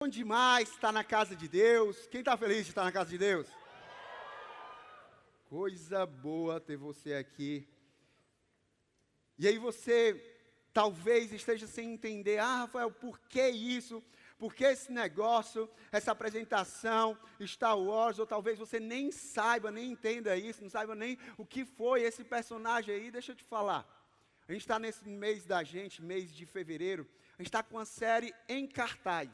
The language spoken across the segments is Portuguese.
Bom demais estar na casa de Deus. Quem está feliz de estar na casa de Deus? Coisa boa ter você aqui. E aí você talvez esteja sem entender, Rafael, por que isso? Por que esse negócio, essa apresentação, Star Wars? Ou talvez você nem saiba, nem entenda isso, não saiba nem o que foi esse personagem aí. Deixa eu te falar. A gente está nesse mês da gente, mês de fevereiro, a gente está com a série em cartaz.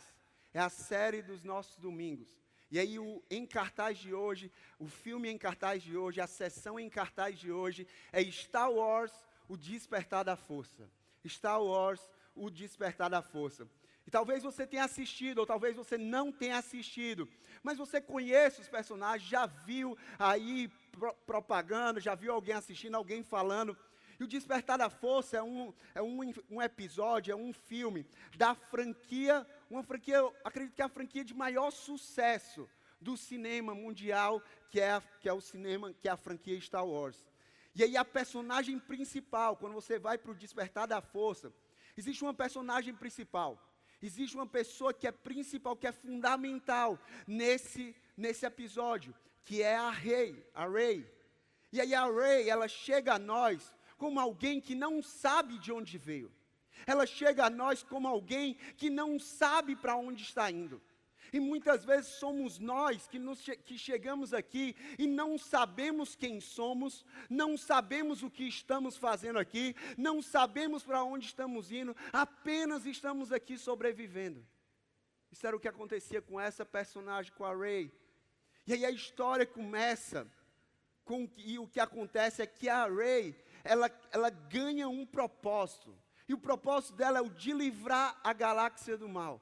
É a série dos nossos domingos. E aí o em cartaz de hoje, o filme em cartaz de hoje, a sessão em cartaz de hoje é Star Wars, o Despertar da Força. Star Wars, o Despertar da Força. E talvez você tenha assistido, ou talvez você não tenha assistido, mas você conhece os personagens, já viu aí propaganda, já viu alguém assistindo, alguém falando. E o Despertar da Força é um episódio, é um filme da franquia, uma franquia, eu acredito que é a franquia de maior sucesso do cinema mundial, que é o cinema, que é a franquia Star Wars. E aí a personagem principal, quando você vai para o Despertar da Força, existe uma personagem principal, existe uma pessoa que é principal, que é fundamental nesse episódio, que é a Rey. E aí a Rey, ela chega a nós como alguém que não sabe de onde veio. Ela chega a nós como alguém que não sabe para onde está indo. E muitas vezes somos nós que chegamos aqui e não sabemos quem somos, não sabemos o que estamos fazendo aqui, não sabemos para onde estamos indo, apenas estamos aqui sobrevivendo. Isso era o que acontecia com essa personagem, com a Rey. E aí a história começa e o que acontece é que a Rey, ela ganha um propósito. E o propósito dela é o de livrar a galáxia do mal.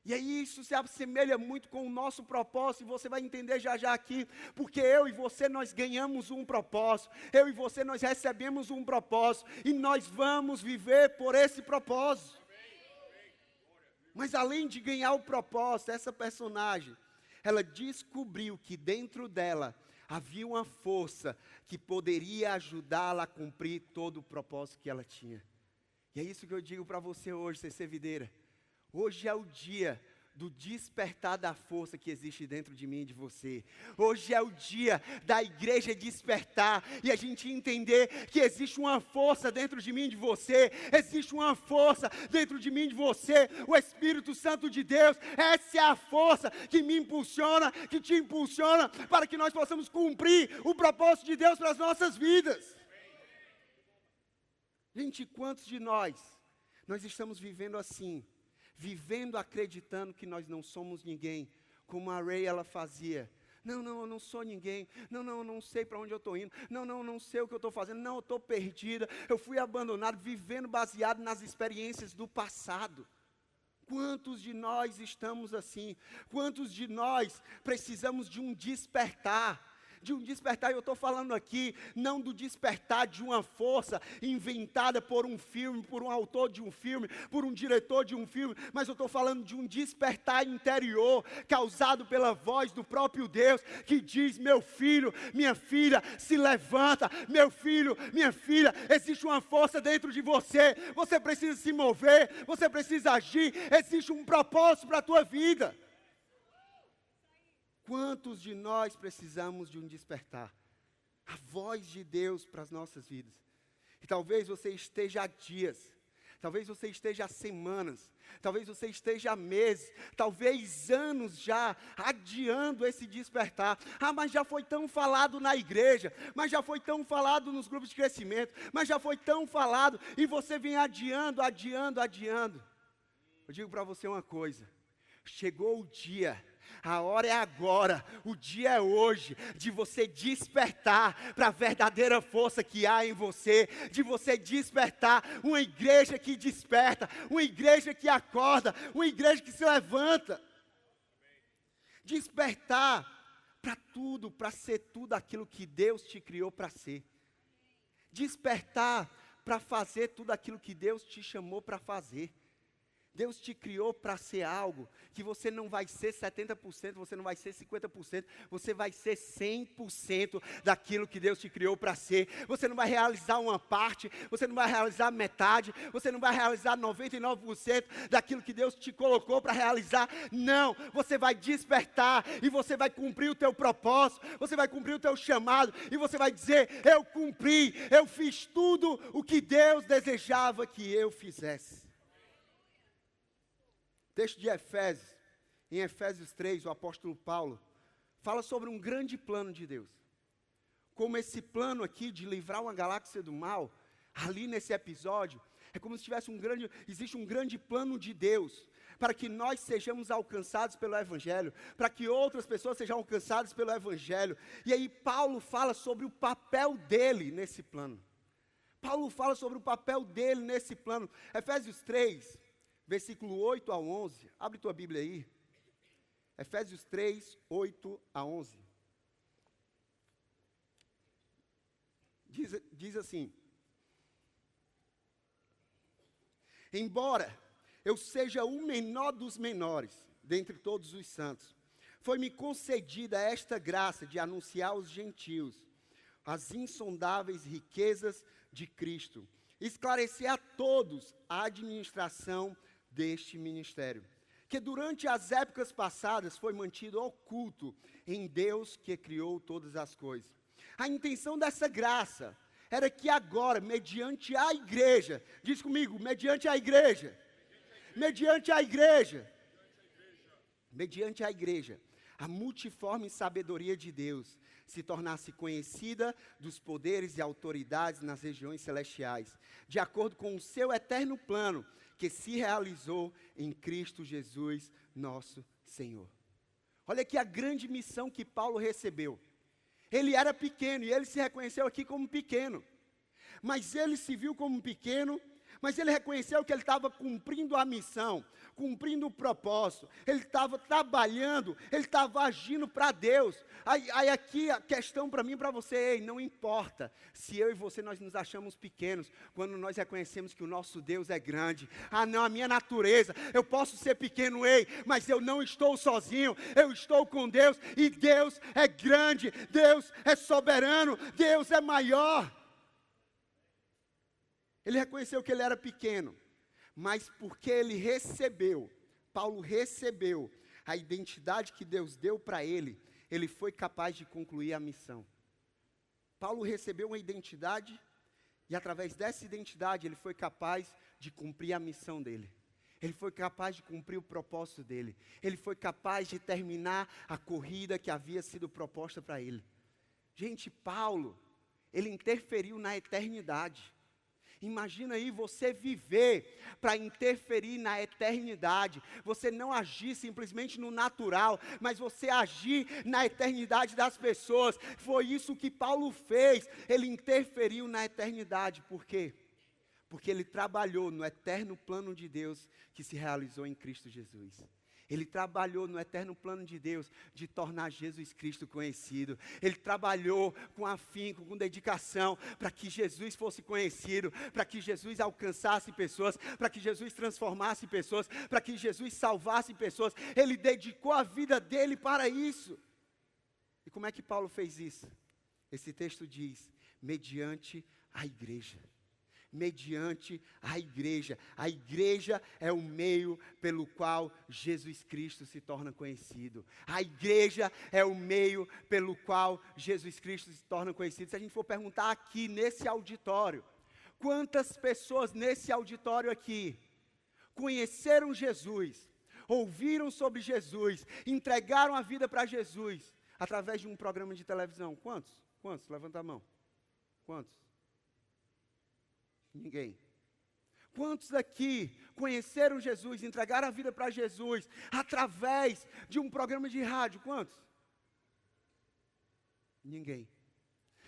E aí isso se assemelha muito com o nosso propósito, e você vai entender já já aqui, porque eu e você, nós ganhamos um propósito, eu e você, nós recebemos um propósito, e nós vamos viver por esse propósito. Mas além de ganhar o propósito, essa personagem, ela descobriu que dentro dela havia uma força que poderia ajudá-la a cumprir todo o propósito que ela tinha. E é isso que eu digo para você hoje, CC Videira. Hoje é o dia do despertar da força que existe dentro de mim e de você. Hoje é o dia da igreja despertar e a gente entender que existe uma força dentro de mim e de você. Existe uma força dentro de mim e de você. O Espírito Santo de Deus, essa é a força que me impulsiona, que te impulsiona para que nós possamos cumprir o propósito de Deus para as nossas vidas. Gente, quantos de nós estamos vivendo assim? Vivendo acreditando que nós não somos ninguém, como a Rey ela fazia. Não, eu não sou ninguém. Não, eu não sei para onde eu estou indo. Não, eu não sei o que eu estou fazendo. Não, eu estou perdida. Eu fui abandonado, vivendo baseado nas experiências do passado. Quantos de nós estamos assim? Quantos de nós precisamos de um despertar? De um despertar, eu estou falando aqui, não do despertar de uma força inventada por um filme, por um autor de um filme, por um diretor de um filme, mas eu estou falando de um despertar interior, causado pela voz do próprio Deus, que diz, meu filho, minha filha, se levanta, meu filho, minha filha, existe uma força dentro de você, você precisa se mover, você precisa agir, existe um propósito para a tua vida. Quantos de nós precisamos de um despertar? A voz de Deus para as nossas vidas. E talvez você esteja há dias, talvez você esteja há semanas, talvez você esteja há meses, talvez anos já, adiando esse despertar. Mas já foi tão falado na igreja, mas já foi tão falado nos grupos de crescimento, mas já foi tão falado, e você vem adiando. Eu digo para você uma coisa, chegou o dia, a hora é agora, o dia é hoje, de você despertar para a verdadeira força que há em você, de você despertar, uma igreja que desperta, uma igreja que acorda, uma igreja que se levanta. Despertar para tudo, para ser tudo aquilo que Deus te criou para ser. Despertar para fazer tudo aquilo que Deus te chamou para fazer. Deus te criou para ser algo que você não vai ser 70%, você não vai ser 50%, você vai ser 100% daquilo que Deus te criou para ser. Você não vai realizar uma parte, você não vai realizar metade, você não vai realizar 99% daquilo que Deus te colocou para realizar. Não, você vai despertar e você vai cumprir o teu propósito, você vai cumprir o teu chamado e você vai dizer: eu cumpri, eu fiz tudo o que Deus desejava que eu fizesse. Texto de Efésios, em Efésios 3, o apóstolo Paulo fala sobre um grande plano de Deus. Como esse plano aqui de livrar uma galáxia do mal, ali nesse episódio, é como se tivesse existe um grande plano de Deus, para que nós sejamos alcançados pelo Evangelho, para que outras pessoas sejam alcançadas pelo Evangelho. E aí Paulo fala sobre o papel dele nesse plano. Paulo fala sobre o papel dele nesse plano. Efésios 3, versículo 8 a 11. Abre tua Bíblia aí. Efésios 3, 8 a 11. Diz assim: embora eu seja o menor dos menores, dentre todos os santos, foi-me concedida esta graça de anunciar aos gentios as insondáveis riquezas de Cristo, esclarecer a todos a administração deste ministério, que durante as épocas passadas foi mantido oculto em Deus que criou todas as coisas. A intenção dessa graça era que agora, mediante a igreja, diz comigo, mediante a igreja, mediante a igreja, mediante a igreja, a multiforme sabedoria de Deus se tornasse conhecida dos poderes e autoridades nas regiões celestiais, de acordo com o seu eterno plano, que se realizou em Cristo Jesus, nosso Senhor. Olha aqui a grande missão que Paulo recebeu. Ele era pequeno e ele se reconheceu aqui como pequeno. Mas ele se viu como pequeno, mas ele reconheceu que ele estava cumprindo a missão, cumprindo o propósito. Ele estava trabalhando, ele estava agindo para Deus. Aí aqui a questão para mim e para você: ei, não importa se eu e você nós nos achamos pequenos, quando nós reconhecemos que o nosso Deus é grande. Ah não, a minha natureza, eu posso ser pequeno, ei, mas eu não estou sozinho, eu estou com Deus, e Deus é grande, Deus é soberano, Deus é maior. Ele reconheceu que ele era pequeno, mas porque ele recebeu, Paulo recebeu a identidade que Deus deu para ele, ele foi capaz de concluir a missão. Paulo recebeu uma identidade e através dessa identidade ele foi capaz de cumprir a missão dele. Ele foi capaz de cumprir o propósito dele. Ele foi capaz de terminar a corrida que havia sido proposta para ele. Gente, Paulo, ele interferiu na eternidade. Imagina aí você viver para interferir na eternidade, você não agir simplesmente no natural, mas você agir na eternidade das pessoas. Foi isso que Paulo fez, ele interferiu na eternidade. Por quê? Porque ele trabalhou no eterno plano de Deus que se realizou em Cristo Jesus. Ele trabalhou no eterno plano de Deus de tornar Jesus Cristo conhecido. Ele trabalhou com afinco, com dedicação, para que Jesus fosse conhecido, para que Jesus alcançasse pessoas, para que Jesus transformasse pessoas, para que Jesus salvasse pessoas. Ele dedicou a vida dele para isso. E como é que Paulo fez isso? Esse texto diz: mediante a igreja. Mediante a igreja. A igreja é o meio pelo qual Jesus Cristo se torna conhecido. A igreja é o meio pelo qual Jesus Cristo se torna conhecido. Se a gente for perguntar aqui nesse auditório, quantas pessoas nesse auditório aqui conheceram Jesus, ouviram sobre Jesus, entregaram a vida para Jesus através de um programa de televisão? Quantos? Quantos? Levanta a mão. Quantos? Ninguém. Quantos aqui conheceram Jesus, entregaram a vida para Jesus através de um programa de rádio? Quantos? Ninguém.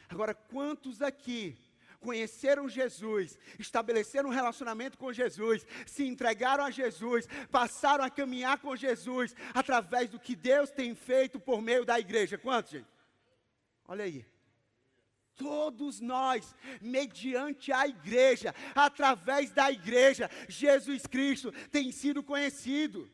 Agora, quantos aqui conheceram Jesus, estabeleceram um relacionamento com Jesus, se entregaram a Jesus, passaram a caminhar com Jesus através do que Deus tem feito por meio da igreja? Quantos, gente? Olha aí. Todos nós, mediante a igreja, através da igreja, Jesus Cristo tem sido conhecido.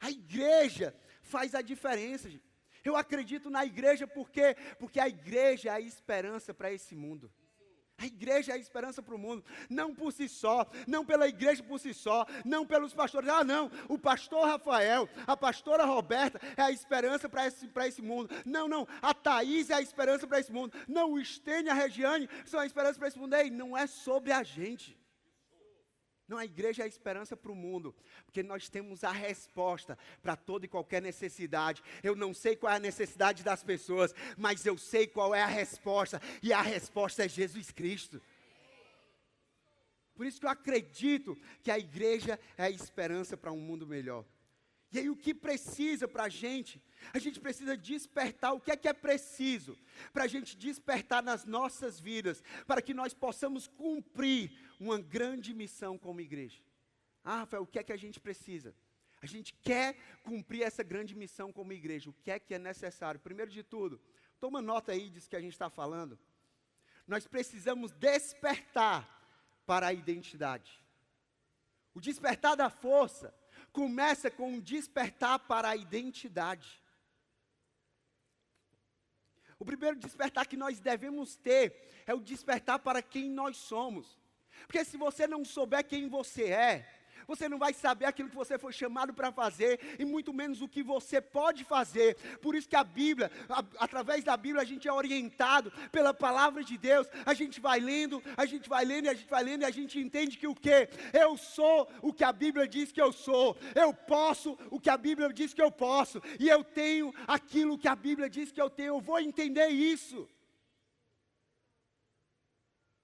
A igreja faz a diferença, gente. Eu acredito na igreja porque a igreja é a esperança para esse mundo. A igreja é a esperança para o mundo, não por si só, não pela igreja por si só, não pelos pastores. Não, o pastor Rafael, a pastora Roberta é a esperança para esse mundo. Não, a Thaís é a esperança para esse mundo. Não, o Estênio e a Regiane são a esperança para esse mundo. Ei, não é sobre a gente. Não, a igreja é a esperança para o mundo, porque nós temos a resposta para toda e qualquer necessidade. Eu não sei qual é a necessidade das pessoas, mas eu sei qual é a resposta, e a resposta é Jesus Cristo. Por isso que eu acredito que a igreja é a esperança para um mundo melhor. E aí o que precisa para a gente precisa despertar. O que é preciso para a gente despertar nas nossas vidas, para que nós possamos cumprir uma grande missão como igreja? Rafael, o que a gente precisa? A gente quer cumprir essa grande missão como igreja. O que é necessário? Primeiro de tudo, toma nota aí disso que a gente está falando. Nós precisamos despertar para a identidade. O despertar da força começa com um despertar para a identidade. O primeiro despertar que nós devemos ter é o despertar para quem nós somos. Porque se você não souber quem você é, você não vai saber aquilo que você foi chamado para fazer, e muito menos o que você pode fazer. Por isso que a Bíblia, através da Bíblia, a gente é orientado pela palavra de Deus. A gente vai lendo, e a gente entende que o quê? Eu sou o que a Bíblia diz que eu sou. Eu posso o que a Bíblia diz que eu posso. E eu tenho aquilo que a Bíblia diz que eu tenho. Eu vou entender isso.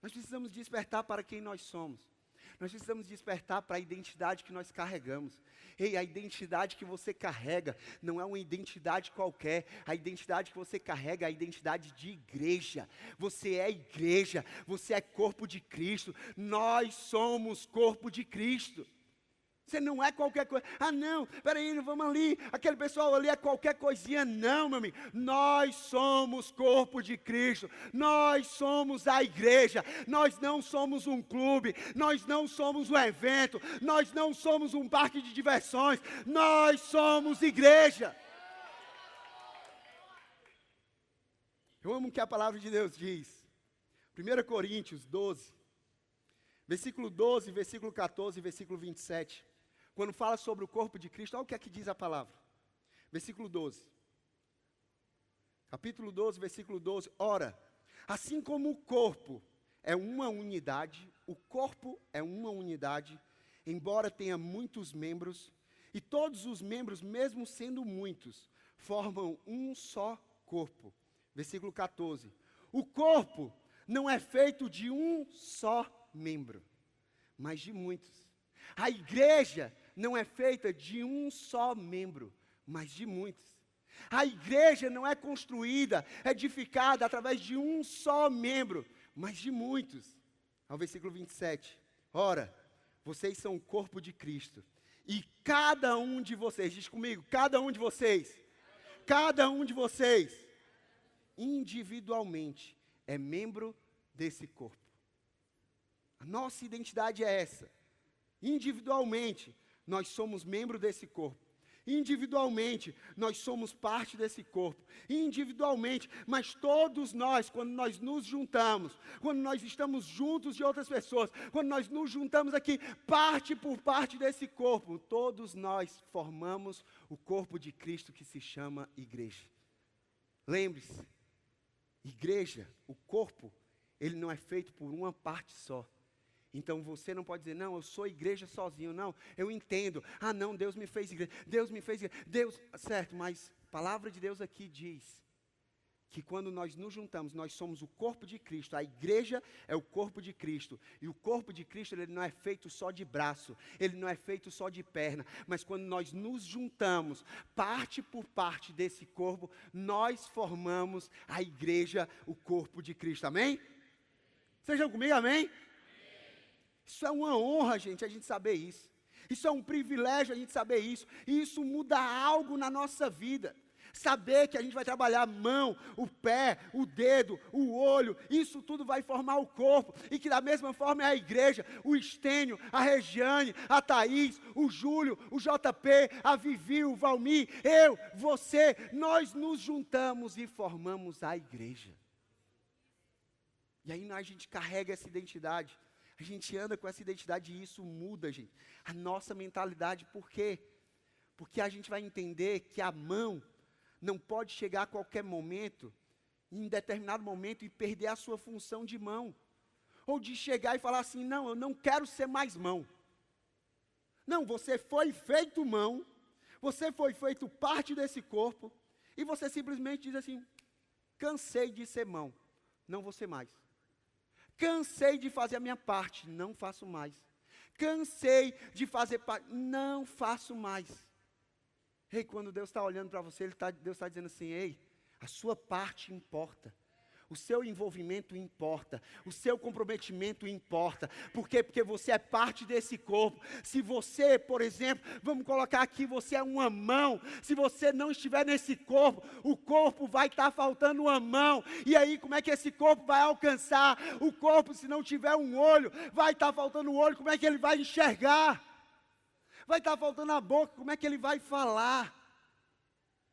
Nós precisamos despertar para quem nós somos. Nós precisamos despertar para a identidade que nós carregamos. Ei, a identidade que você carrega não é uma identidade qualquer. A identidade que você carrega é a identidade de igreja. Você é igreja, você é corpo de Cristo. Nós somos corpo de Cristo. Você não é qualquer coisa. Não, peraí, vamos ali. Aquele pessoal ali é qualquer coisinha. Não, meu amigo. Nós somos corpo de Cristo. Nós somos a igreja. Nós não somos um clube. Nós não somos um evento. Nós não somos um parque de diversões. Nós somos igreja. Eu amo o que a palavra de Deus diz. 1 Coríntios 12, versículo 12, versículo 14, versículo 27. Quando fala sobre o corpo de Cristo, olha o que é que diz a palavra. Versículo 12. Capítulo 12, versículo 12. Ora, assim como o corpo é uma unidade, o corpo é uma unidade, embora tenha muitos membros, e todos os membros, mesmo sendo muitos, formam um só corpo. Versículo 14. O corpo não é feito de um só membro, mas de muitos. A igreja não é feita de um só membro, mas de muitos. A igreja não é construída, edificada através de um só membro, mas de muitos. Ao versículo 27. Ora, vocês são o corpo de Cristo, e cada um de vocês, diz comigo, cada um de vocês, individualmente, é membro desse corpo. A nossa identidade é essa. Individualmente, nós somos membro desse corpo. Individualmente, nós somos parte desse corpo. Individualmente, mas todos nós, quando nós nos juntamos, quando nós estamos juntos de outras pessoas, quando nós nos juntamos aqui, parte por parte desse corpo, todos nós formamos o corpo de Cristo que se chama igreja. Lembre-se, igreja, o corpo, ele não é feito por uma parte só. Então você não pode dizer, não, eu sou igreja sozinho. Não, eu entendo. Não, Deus me fez igreja. Deus, certo, mas a palavra de Deus aqui diz que quando nós nos juntamos, nós somos o corpo de Cristo. A igreja é o corpo de Cristo. E o corpo de Cristo, ele não é feito só de braço, ele não é feito só de perna. Mas quando nós nos juntamos, parte por parte desse corpo, nós formamos a igreja, o corpo de Cristo. Amém? Sejam comigo, amém? Isso é uma honra, gente, a gente saber isso. Isso é um privilégio a gente saber isso. E isso muda algo na nossa vida. Saber que a gente vai trabalhar a mão, o pé, o dedo, o olho, isso tudo vai formar o corpo. E que da mesma forma é a igreja, o Estênio, a Regiane, a Thaís, o Júlio, o JP, a Vivi, o Valmir, eu, você, nós nos juntamos e formamos a igreja. E aí a gente carrega essa identidade, a gente anda com essa identidade e isso muda, gente, a nossa mentalidade. Por quê? Porque a gente vai entender que a mão não pode chegar a qualquer momento, em determinado momento, e perder a sua função de mão. Ou de chegar e falar assim, não, eu não quero ser mais mão. Não, você foi feito mão, você foi feito parte desse corpo, e você simplesmente diz assim, cansei de ser mão, não vou ser mais. Cansei de fazer a minha parte, não faço mais. Cansei de fazer parte, não faço mais. Ei, quando Deus está olhando para você, Deus está dizendo assim, ei, a sua parte importa. O seu envolvimento importa, o seu comprometimento importa. Por quê? Porque você é parte desse corpo. Se você, por exemplo, vamos colocar aqui, você é uma mão. Se você não estiver nesse corpo, o corpo vai estar faltando uma mão. E aí, como é que esse corpo vai alcançar? O corpo, se não tiver um olho, vai estar faltando um olho, como é que ele vai enxergar? Vai estar faltando a boca, como é que ele vai falar?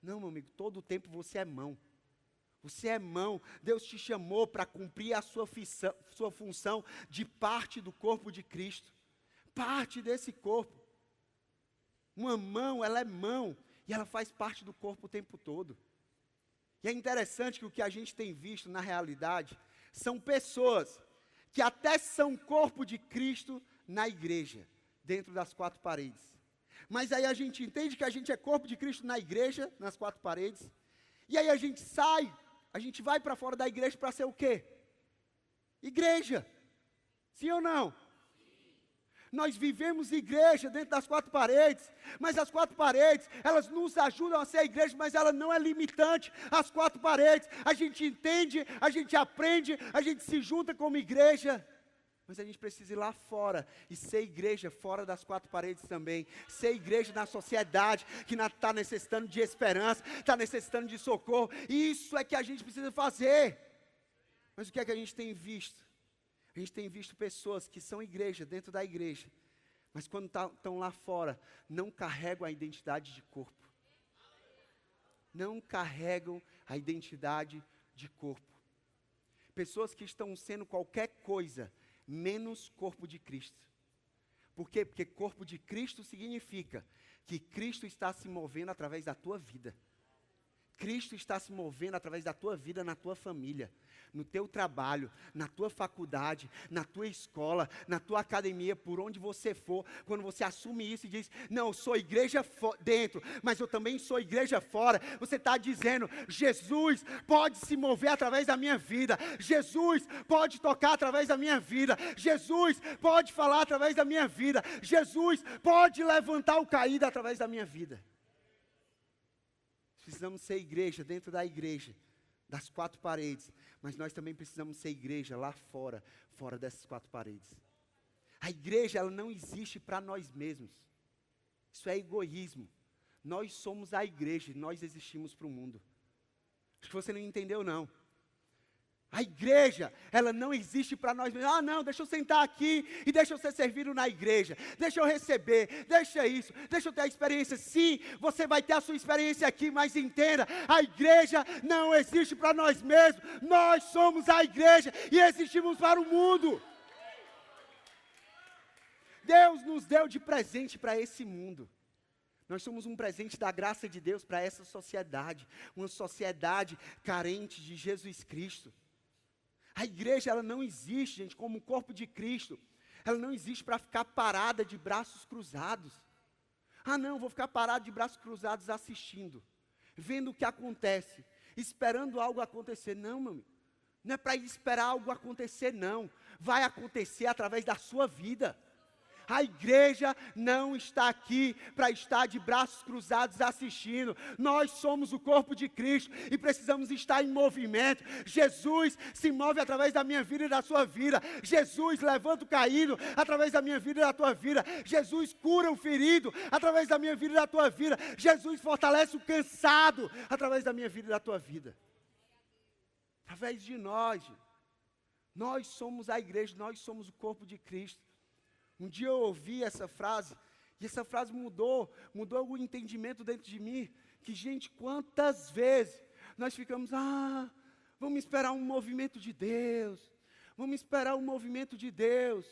Não, meu amigo, todo o tempo você é mão. Você é mão, Deus te chamou para cumprir a sua função de parte do corpo de Cristo. Parte desse corpo. Uma mão, ela é mão, e ela faz parte do corpo o tempo todo. E é interessante que o que a gente tem visto na realidade, são pessoas que até são corpo de Cristo na igreja, dentro das quatro paredes. Mas aí a gente entende que a gente é corpo de Cristo na igreja, nas quatro paredes, e aí a gente sai, a gente vai para fora da igreja para ser o quê? Igreja. Sim ou não? Nós vivemos igreja dentro das quatro paredes, mas as quatro paredes, elas nos ajudam a ser a igreja, mas ela não é limitante às quatro paredes. A gente entende, a gente aprende, a gente se junta como igreja, mas a gente precisa ir lá fora e ser igreja fora das quatro paredes também. Ser igreja na sociedade que está necessitando de esperança, está necessitando de socorro. Isso é que a gente precisa fazer. Mas o que é que a gente tem visto? A gente tem visto pessoas que são igreja dentro da igreja, mas quando estão lá fora, não carregam a identidade de corpo. Não carregam a identidade de corpo. Pessoas que estão sendo qualquer coisa, menos corpo de Cristo. Por quê? Porque corpo de Cristo significa que Cristo está se movendo através da tua vida. Cristo está se movendo através da tua vida, na tua família, no teu trabalho, na tua faculdade, na tua escola, na tua academia, por onde você for. Quando você assume isso e diz, não, eu sou igreja dentro, mas eu também sou igreja fora. Você está dizendo, Jesus pode se mover através da minha vida. Jesus pode tocar através da minha vida. Jesus pode falar através da minha vida. Jesus pode levantar o caído através da minha vida. Precisamos ser igreja dentro da igreja, das quatro paredes, mas nós também precisamos ser igreja lá fora, fora dessas quatro paredes. A igreja, ela não existe para nós mesmos. Isso é egoísmo. Nós somos a igreja, nós existimos para o mundo. Acho que você não entendeu, não. A igreja, ela não existe para nós mesmos. Ah, não, deixa eu sentar aqui e deixa eu ser servido na igreja. Deixa eu receber, deixa isso, deixa eu ter a experiência. Sim, você vai ter a sua experiência aqui, mas entenda, a igreja não existe para nós mesmos. Nós somos a igreja e existimos para o mundo. Deus nos deu de presente para esse mundo. Nós somos um presente da graça de Deus para essa sociedade. Uma sociedade carente de Jesus Cristo. A igreja, ela não existe, gente, como um corpo de Cristo. Ela não existe para ficar parada de braços cruzados. Ah, não, vou ficar parado de braços cruzados assistindo, vendo o que acontece, esperando algo acontecer. Não, meu amigo, não é para esperar algo acontecer, não. Vai acontecer através da sua vida. A igreja não está aqui para estar de braços cruzados assistindo. Nós somos o corpo de Cristo e precisamos estar em movimento. Jesus se move através da minha vida e da sua vida. Jesus levanta o caído através da minha vida e da tua vida. Jesus cura o ferido através da minha vida e da tua vida. Jesus fortalece o cansado através da minha vida e da tua vida. Através de nós. Nós somos a igreja, nós somos o corpo de Cristo. Um dia eu ouvi essa frase, e essa frase mudou o entendimento dentro de mim, que, gente, quantas vezes nós ficamos, vamos esperar um movimento de Deus, vamos esperar um movimento de Deus.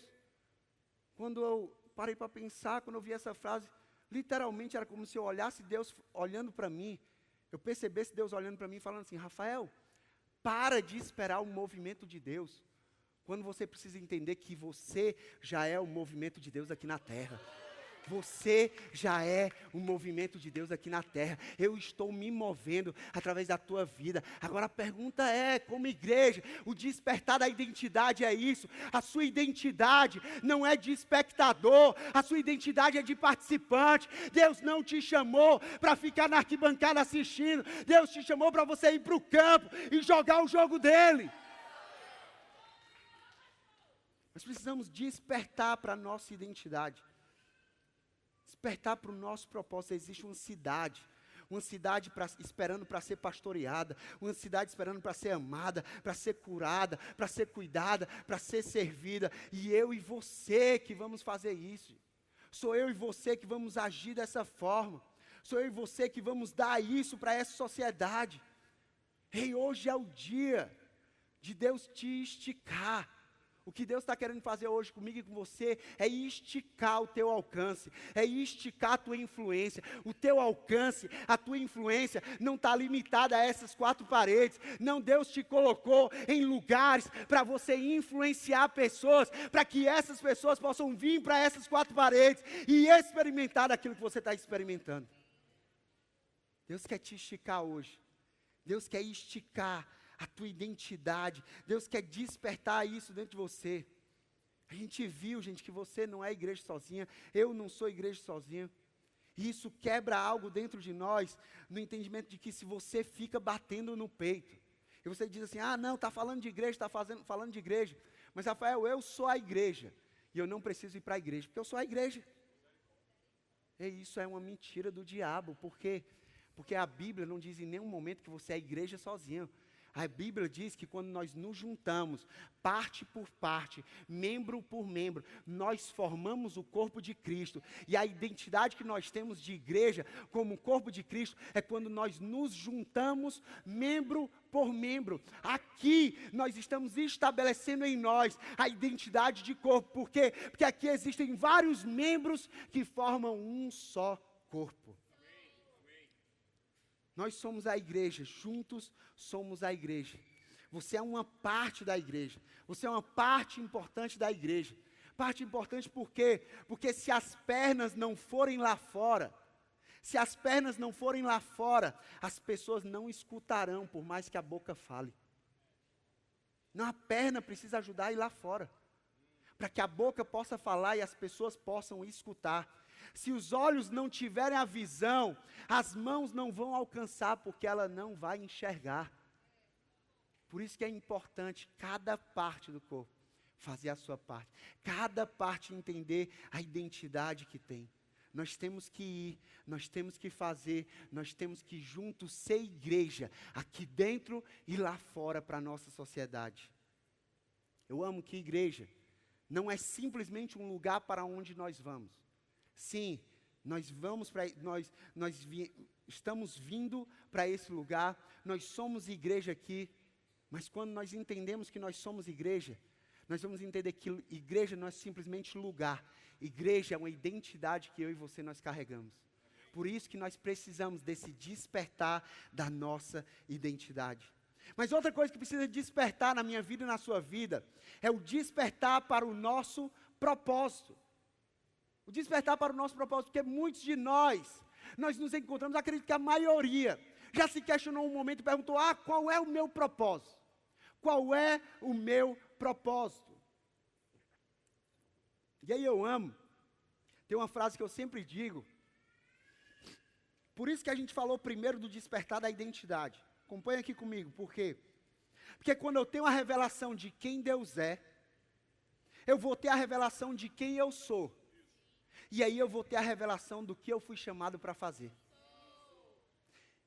Quando eu parei para pensar, quando eu vi essa frase, literalmente era como se eu olhasse Deus olhando para mim, eu percebesse Deus olhando para mim e falando assim, Rafael, para de esperar o movimento de Deus. Quando você precisa entender que você já é o movimento de Deus aqui na terra. Você já é o movimento de Deus aqui na terra. Eu estou me movendo através da tua vida. Agora a pergunta é, como igreja, o despertar da identidade é isso. A sua identidade não é de espectador, a sua identidade é de participante. Deus não te chamou para ficar na arquibancada assistindo. Deus te chamou para você ir para o campo e jogar o jogo dele. Nós precisamos despertar para a nossa identidade. Despertar para o nosso propósito. Existe uma cidade esperando para ser pastoreada, uma cidade esperando para ser amada, para ser curada, para ser cuidada, para ser servida. E eu e você que vamos fazer isso. Sou eu e você que vamos agir dessa forma. Sou eu e você que vamos dar isso para essa sociedade. Ei, hoje é o dia de Deus te esticar. O que Deus está querendo fazer hoje comigo e com você é esticar o teu alcance, é esticar a tua influência. O teu alcance, a tua influência não está limitada a essas quatro paredes. Não, Deus te colocou em lugares para você influenciar pessoas, para que essas pessoas possam vir para essas quatro paredes e experimentar aquilo que você está experimentando. Deus quer te esticar hoje. Deus quer esticar a tua identidade. Deus quer despertar isso dentro de você. A gente viu, gente, que você não é igreja sozinha. Eu não sou igreja sozinha. E isso quebra algo dentro de nós, no entendimento de que se você fica batendo no peito, e você diz assim, não, está falando de igreja, está falando de igreja. Mas, Rafael, eu sou a igreja. E eu não preciso ir para a igreja, porque eu sou a igreja. E isso é uma mentira do diabo. Por quê? Porque a Bíblia não diz em nenhum momento que você é a igreja sozinho. A Bíblia diz que quando nós nos juntamos, parte por parte, membro por membro, nós formamos o corpo de Cristo. E a identidade que nós temos de igreja, como corpo de Cristo, é quando nós nos juntamos, membro por membro. Aqui nós estamos estabelecendo em nós a identidade de corpo. Por quê? Porque aqui existem vários membros que formam um só corpo. Nós somos a igreja, juntos somos a igreja. Você é uma parte da igreja, você é uma parte importante da igreja. Parte importante por quê? Porque se as pernas não forem lá fora, as pessoas não escutarão, por mais que a boca fale. Não, a perna precisa ajudar a ir lá fora, para que a boca possa falar e as pessoas possam escutar. Se os olhos não tiverem a visão, as mãos não vão alcançar, porque ela não vai enxergar. Por isso que é importante cada parte do corpo fazer a sua parte. Cada parte entender a identidade que tem. Nós temos que ir, nós temos que fazer, nós temos que juntos ser igreja, aqui dentro e lá fora para a nossa sociedade. Eu amo que igreja não é simplesmente um lugar para onde nós vamos. Sim, estamos vindo para esse lugar, nós somos igreja aqui, mas quando nós entendemos que nós somos igreja, nós vamos entender que igreja não é simplesmente lugar, igreja é uma identidade que eu e você nós carregamos. Por isso que nós precisamos desse despertar da nossa identidade. Mas outra coisa que precisa despertar na minha vida e na sua vida, é o despertar para o nosso propósito. O despertar para o nosso propósito, porque muitos de nós nos encontramos, acredito que a maioria, já se questionou um momento e perguntou, qual é o meu propósito? Qual é o meu propósito? E aí eu amo Tem uma frase que eu sempre digo, por isso que a gente falou primeiro do despertar da identidade. Acompanha aqui comigo, por quê? Porque quando eu tenho a revelação de quem Deus é, eu vou ter a revelação de quem eu sou. E aí eu vou ter a revelação do que eu fui chamado para fazer.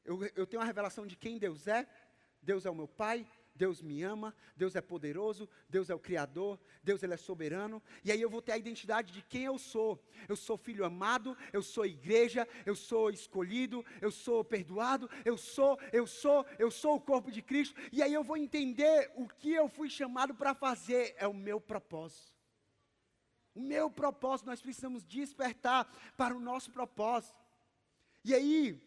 Eu tenho a revelação de quem Deus é o meu Pai, Deus me ama, Deus é poderoso, Deus é o Criador, Deus ele é soberano, e aí eu vou ter a identidade de quem eu sou filho amado, eu sou igreja, eu sou escolhido, eu sou perdoado, eu sou o corpo de Cristo, e aí eu vou entender o que eu fui chamado para fazer, é o meu propósito. O meu propósito, nós precisamos despertar para o nosso propósito. E aí,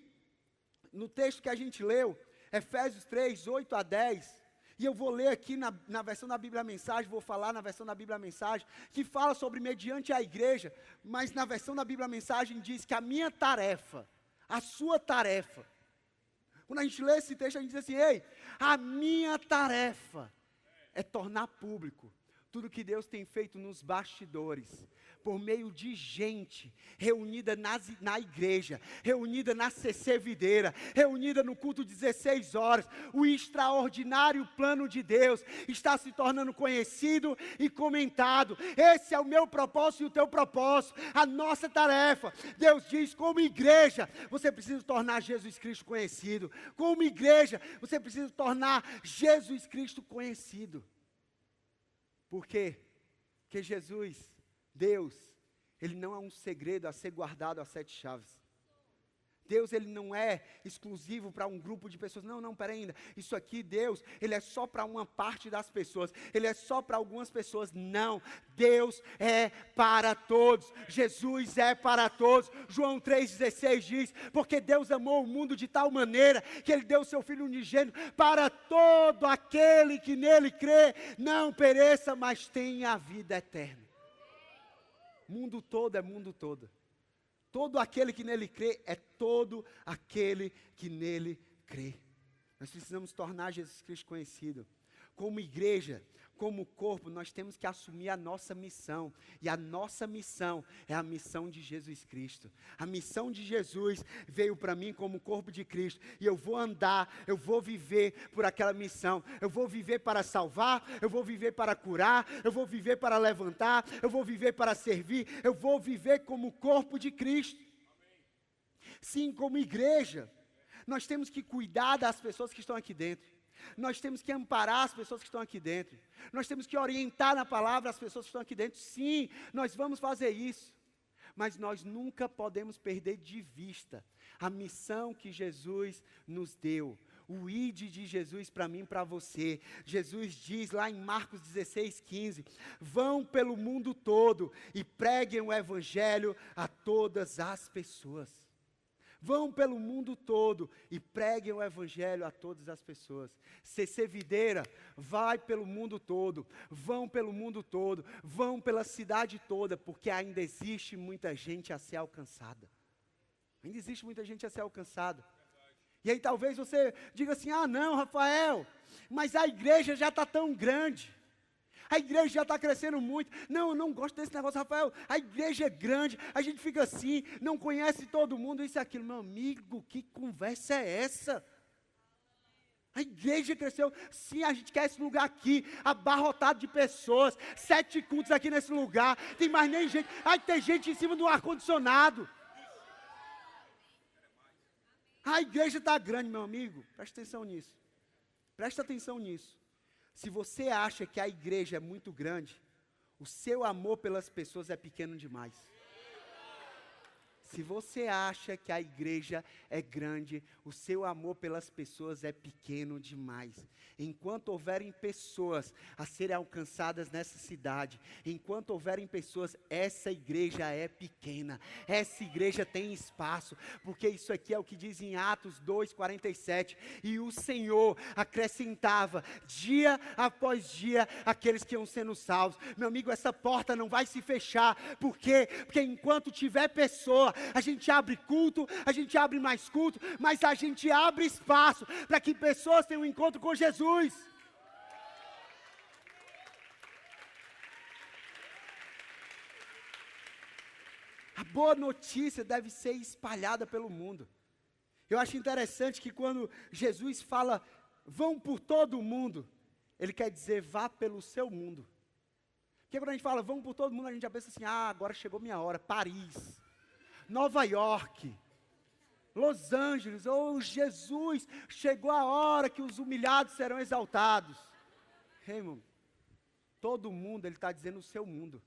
no texto que a gente leu, Efésios 3, 8 a 10, e eu vou ler aqui na versão da Bíblia Mensagem, vou falar na versão da Bíblia Mensagem, que fala sobre mediante a igreja, mas na versão da Bíblia Mensagem diz que a minha tarefa, a sua tarefa, quando a gente lê esse texto, a gente diz assim, ei, a minha tarefa é tornar público tudo que Deus tem feito nos bastidores, por meio de gente reunida na igreja, reunida na CC Videira, reunida no culto 16 horas, o extraordinário plano de Deus está se tornando conhecido e comentado. Esse é o meu propósito e o teu propósito, a nossa tarefa. Deus diz, como igreja, você precisa tornar Jesus Cristo conhecido. Como igreja, você precisa tornar Jesus Cristo conhecido. Por quê? Porque Jesus, Deus, ele não é um segredo a ser guardado a 7 chaves. Deus, ele não é exclusivo para um grupo de pessoas. Não, pera ainda. Isso aqui, Deus, ele é só para uma parte das pessoas. Ele é só para algumas pessoas. Não. Deus é para todos. Jesus é para todos. João 3,16 diz, porque Deus amou o mundo de tal maneira que ele deu o seu Filho unigênito para todo aquele que nele crê, não pereça, mas tenha a vida eterna. Mundo todo é mundo todo. Todo aquele que nele crê é todo aquele que nele crê. Nós precisamos tornar Jesus Cristo conhecido. Como igreja, como corpo, nós temos que assumir a nossa missão. E a nossa missão é a missão de Jesus Cristo. A missão de Jesus veio para mim como corpo de Cristo. E eu vou andar, eu vou viver por aquela missão. Eu vou viver para salvar, eu vou viver para curar, eu vou viver para levantar, eu vou viver para servir, eu vou viver como corpo de Cristo. Sim, como igreja, nós temos que cuidar das pessoas que estão aqui dentro. Nós temos que amparar as pessoas que estão aqui dentro. Nós temos que orientar na palavra as pessoas que estão aqui dentro. Sim, nós vamos fazer isso. Mas nós nunca podemos perder de vista a missão que Jesus nos deu. O ide de Jesus para mim e para você. Jesus diz lá em Marcos 16:15, vão pelo mundo todo e preguem o evangelho a todas as pessoas. Vão pelo mundo todo e preguem o evangelho a todas as pessoas. CC Videira, vai pelo mundo todo, vão pelo mundo todo, vão pela cidade toda, porque ainda existe muita gente a ser alcançada. Ainda existe muita gente a ser alcançada. E aí talvez você diga assim, não, Rafael, mas a igreja já está tão grande. A igreja já está crescendo muito. Não, eu não gosto desse negócio, Rafael. A igreja é grande, a gente fica assim, não conhece todo mundo, isso e aquilo. Meu amigo, que conversa é essa? A igreja cresceu, sim, a gente quer esse lugar aqui, abarrotado de pessoas, 7 cultos aqui nesse lugar, tem mais nem gente, tem gente em cima do ar-condicionado. A igreja está grande, meu amigo, presta atenção nisso. Presta atenção nisso. Se você acha que a igreja é muito grande, o seu amor pelas pessoas é pequeno demais. Se você acha que a igreja é grande, o seu amor pelas pessoas é pequeno demais. Enquanto houverem pessoas a serem alcançadas nessa cidade, enquanto houverem pessoas, essa igreja é pequena. Essa igreja tem espaço, porque isso aqui é o que diz em Atos 2:47. E o Senhor acrescentava dia após dia aqueles que iam sendo salvos. Meu amigo, essa porta não vai se fechar. Por quê? Porque enquanto tiver pessoa, a gente abre culto, a gente abre mais culto, mas a gente abre espaço para que pessoas tenham um encontro com Jesus. A boa notícia deve ser espalhada pelo mundo. Eu acho interessante que quando Jesus fala, vão por todo o mundo, Ele quer dizer, vá pelo seu mundo. Porque quando a gente fala, vamos por todo mundo, a gente já pensa assim, agora chegou minha hora, Paris, Nova York, Los Angeles, Jesus, chegou a hora que os humilhados serão exaltados. Irmão, todo mundo, Ele está dizendo o seu mundo.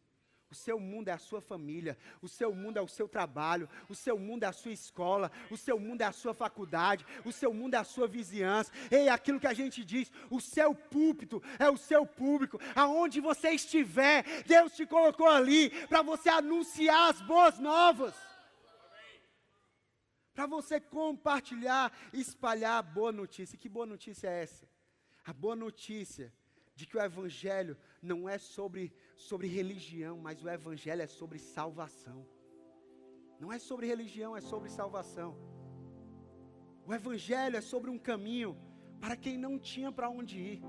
O seu mundo é a sua família, o seu mundo é o seu trabalho, o seu mundo é a sua escola, o seu mundo é a sua faculdade, o seu mundo é a sua vizinhança. Ei, aquilo que a gente diz, o seu púlpito é o seu público. Aonde você estiver, Deus te colocou ali para você anunciar as boas novas. Para você compartilhar, espalhar a boa notícia. Que boa notícia é essa? A boa notícia de que o Evangelho não é sobre religião, mas o Evangelho é sobre salvação. Não é sobre religião, é sobre salvação. O Evangelho é sobre um caminho para quem não tinha para onde ir.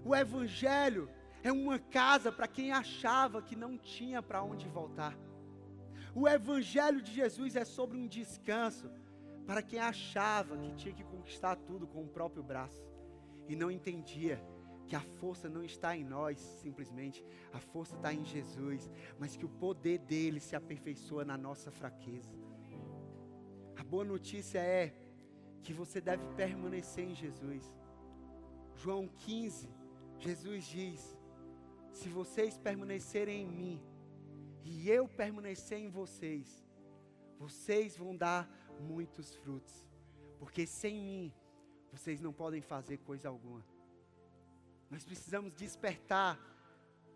O Evangelho é uma casa para quem achava que não tinha para onde voltar. O Evangelho de Jesus é sobre um descanso para quem achava que tinha que conquistar tudo com o próprio braço e não entendia que a força não está em nós, simplesmente, a força está em Jesus, mas que o poder dele se aperfeiçoa na nossa fraqueza. A boa notícia é que você deve permanecer em Jesus. João 15, Jesus diz, se vocês permanecerem em mim, e eu permanecer em vocês, vocês vão dar muitos frutos, porque sem mim, vocês não podem fazer coisa alguma. Nós precisamos despertar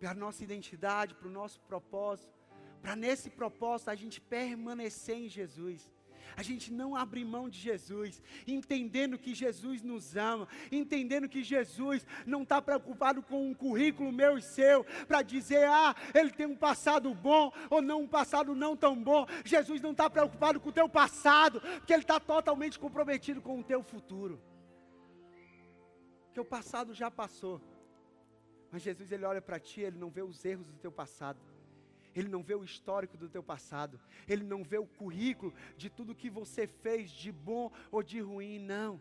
para a nossa identidade, para o nosso propósito, para nesse propósito a gente permanecer em Jesus, a gente não abrir mão de Jesus, entendendo que Jesus nos ama, entendendo que Jesus não está preocupado com um currículo meu e seu, para dizer, ele tem um passado bom, ou não um passado não tão bom. Jesus não está preocupado com o teu passado, porque Ele está totalmente comprometido com o teu futuro. Porque o passado já passou, mas Jesus, Ele olha para ti, Ele não vê os erros do teu passado, Ele não vê o histórico do teu passado, Ele não vê o currículo de tudo que você fez de bom ou de ruim, não.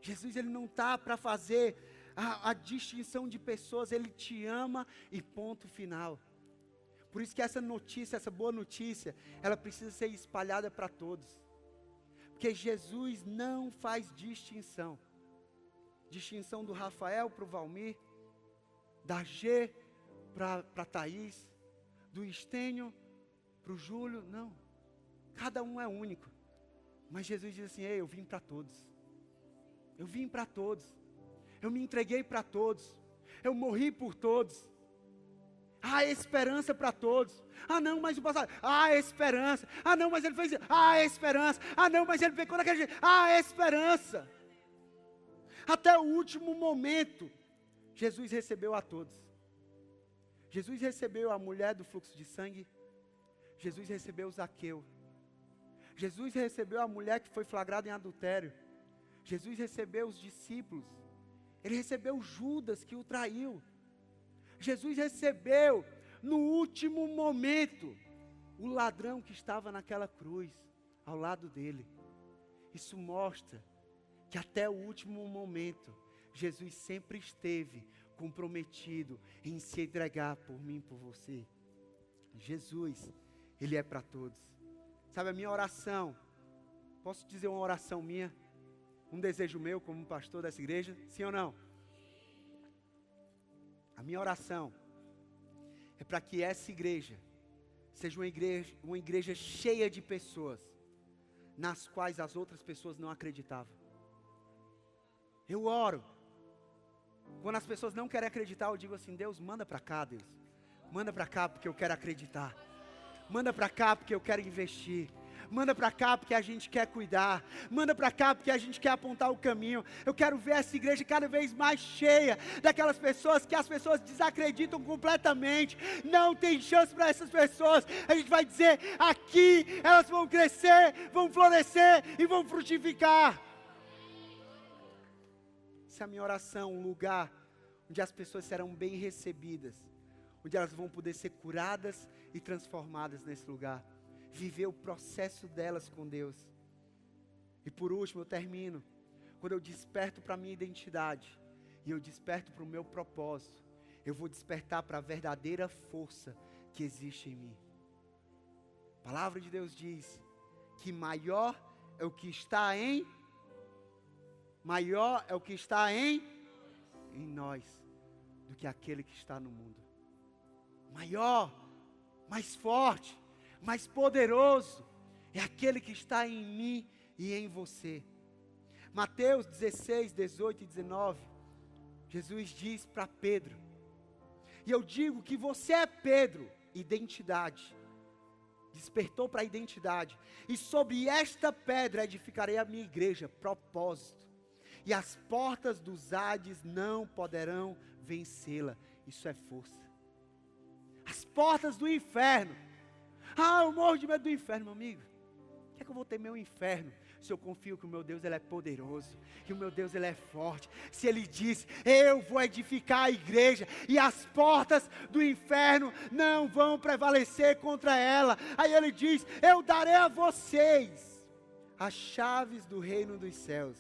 Jesus, Ele não está para fazer a distinção de pessoas, Ele te ama e ponto final. Por isso que essa notícia, essa boa notícia, ela precisa ser espalhada para todos, porque Jesus não faz distinção do Rafael para o Valmir, da G para a Thaís, do Estênio para o Júlio, não. Cada um é único. Mas Jesus diz assim, eu vim para todos. Eu vim para todos. Eu me entreguei para todos. Eu morri por todos. Há esperança para todos. Não, mas o passado, há esperança. Não, mas ele fez isso, há esperança. Não, mas ele pecou naquele jeito, há esperança. Até o último momento, Jesus recebeu a todos. Jesus recebeu a mulher do fluxo de sangue. Jesus recebeu Zaqueu. Jesus recebeu a mulher que foi flagrada em adultério. Jesus recebeu os discípulos. Ele recebeu Judas que o traiu. Jesus recebeu, no último momento, o ladrão que estava naquela cruz, ao lado dele. Isso mostra que até o último momento, Jesus sempre esteve comprometido em se entregar por mim, por você. Jesus, Ele é para todos. Sabe, a minha oração, posso dizer uma oração minha, um desejo meu como pastor dessa igreja, sim ou não? A minha oração é para que essa igreja seja uma igreja cheia de pessoas nas quais as outras pessoas não acreditavam. Eu oro. Quando as pessoas não querem acreditar, eu digo assim, Deus, manda para cá, Deus. Manda para cá porque eu quero acreditar. Manda para cá porque eu quero investir. Manda para cá porque a gente quer cuidar. Manda para cá porque a gente quer apontar o caminho. Eu quero ver essa igreja cada vez mais cheia daquelas pessoas que as pessoas desacreditam completamente. Não tem chance para essas pessoas. A gente vai dizer, aqui elas vão crescer, vão florescer e vão frutificar. Essa é a minha oração, um lugar onde as pessoas serão bem recebidas, onde elas vão poder ser curadas e transformadas nesse lugar. Viver o processo delas com Deus. E por último, eu termino. Quando eu desperto para a minha identidade, e eu desperto para o meu propósito, eu vou despertar para a verdadeira força que existe em mim. A palavra de Deus diz que maior é o que está em nós do que aquele que está no mundo. Maior, mais forte, mais poderoso é aquele que está em mim e em você. Mateus 16, 18 e 19, Jesus diz para Pedro, e eu digo que você é Pedro, identidade, despertou para a identidade, e sobre esta pedra edificarei a minha igreja, propósito, e as portas dos Hades não poderão vencê-la. Isso é força. As portas do inferno, eu morro de medo do inferno, meu amigo. Por que é que eu vou ter meu inferno? Se eu confio que o meu Deus ele é poderoso, que o meu Deus ele é forte. Se ele diz, eu vou edificar a igreja e as portas do inferno não vão prevalecer contra ela. Aí ele diz, eu darei a vocês as chaves do reino dos céus.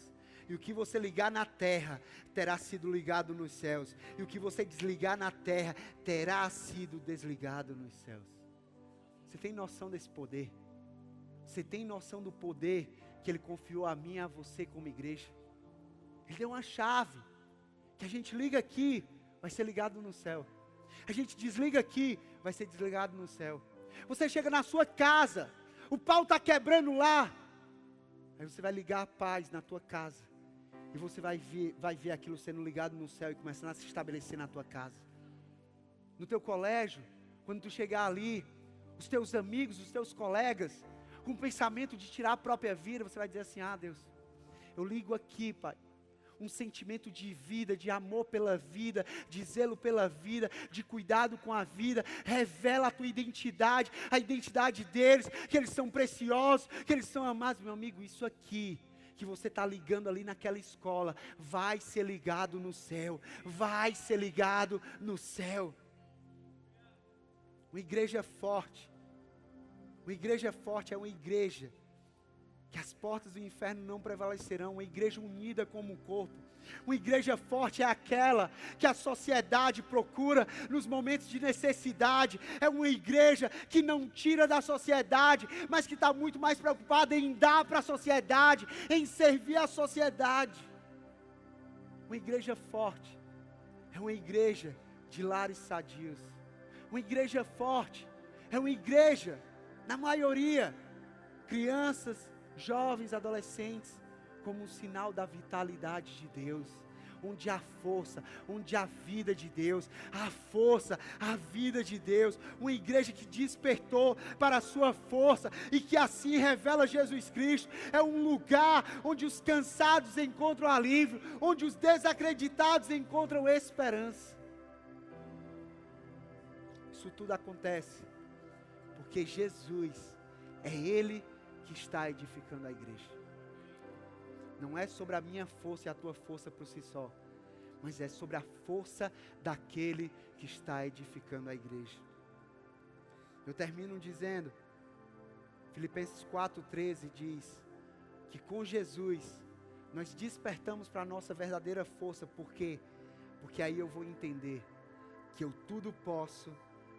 E o que você ligar na terra terá sido ligado nos céus. E o que você desligar na terra terá sido desligado nos céus. Você tem noção desse poder? Você tem noção do poder que Ele confiou a mim e a você como igreja? Ele deu uma chave, que a gente liga aqui, vai ser ligado no céu. A gente desliga aqui, vai ser desligado no céu. Você chega na sua casa, o pau está quebrando lá, aí você vai ligar a paz na tua casa, e você vai ver aquilo sendo ligado no céu e começando a se estabelecer na tua casa. No teu colégio, quando tu chegar ali, os teus amigos, os teus colegas, com o pensamento de tirar a própria vida, você vai dizer assim, Deus, eu ligo aqui, Pai, um sentimento de vida, de amor pela vida, de zelo pela vida, de cuidado com a vida. Revela a tua identidade, a identidade deles, que eles são preciosos, que eles são amados. Meu amigo, isso aqui que você está ligando ali naquela escola, vai ser ligado no céu, vai ser ligado no céu. Uma igreja forte, uma igreja forte é uma igreja que as portas do inferno não prevalecerão, uma igreja unida como um corpo. Uma igreja forte é aquela que a sociedade procura nos momentos de necessidade. É uma igreja que não tira da sociedade, mas que está muito mais preocupada em dar para a sociedade, em servir a sociedade. Uma igreja forte é uma igreja de lares sadios. Uma igreja forte é uma igreja, na maioria, crianças, jovens, adolescentes, como um sinal da vitalidade de Deus, onde há força, onde há vida de Deus, a força, a vida de Deus, uma igreja que despertou para a sua força, e que assim revela Jesus Cristo. É um lugar onde os cansados encontram alívio, onde os desacreditados encontram esperança. Isso tudo acontece porque Jesus, é Ele que está edificando a igreja. Não é sobre a minha força e a tua força por si só, mas é sobre a força daquele que está edificando a igreja. Eu termino dizendo, Filipenses 4,13 diz, que com Jesus, nós despertamos para a nossa verdadeira força. Por quê? Porque aí eu vou entender que eu tudo posso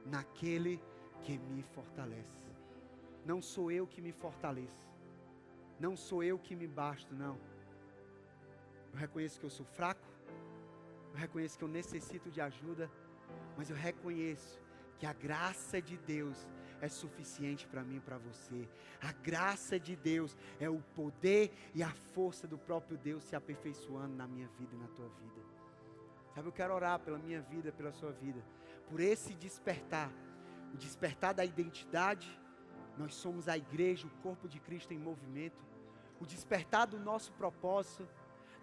naquele que me fortalece. Não sou eu que me fortaleço, não sou eu que me basto, não. Eu reconheço que eu sou fraco, eu reconheço que eu necessito de ajuda, mas eu reconheço que a graça de Deus é suficiente para mim e para você. A graça de Deus é o poder e a força do próprio Deus se aperfeiçoando na minha vida e na tua vida. Sabe, eu quero orar pela minha vida, pela sua vida, por esse despertar, o despertar da identidade. Nós somos a igreja, o corpo de Cristo em movimento. O despertar do nosso propósito.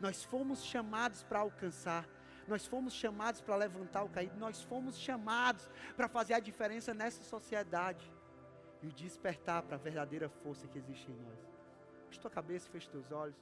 Nós fomos chamados para alcançar. Nós fomos chamados para levantar o caído. Nós fomos chamados para fazer a diferença nessa sociedade. E o despertar para a verdadeira força que existe em nós. Feche tua cabeça, feche teus olhos.